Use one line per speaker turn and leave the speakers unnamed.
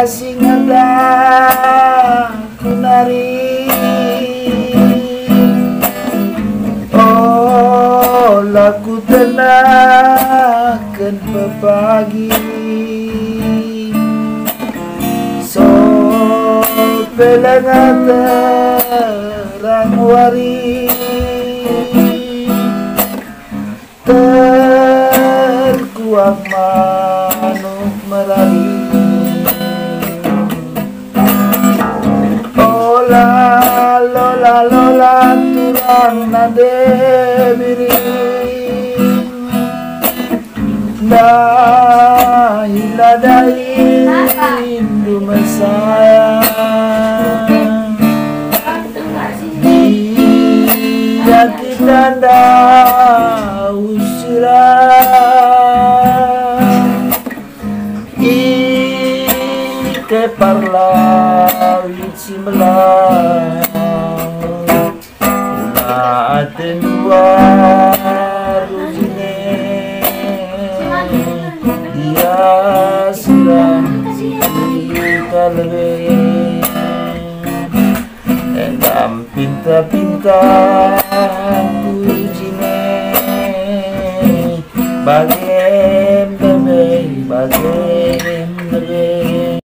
kasih ngadah kunari oh laku tenakan pepagi so pelangan terang wari terkuat manuk merari ola lola lola turang nade biring dah hiladai rindu mesayang dia kita dah usiran ike parlawit simlang una aten dua rujine dia siram kalbe endam pinta-pinta rujine bagi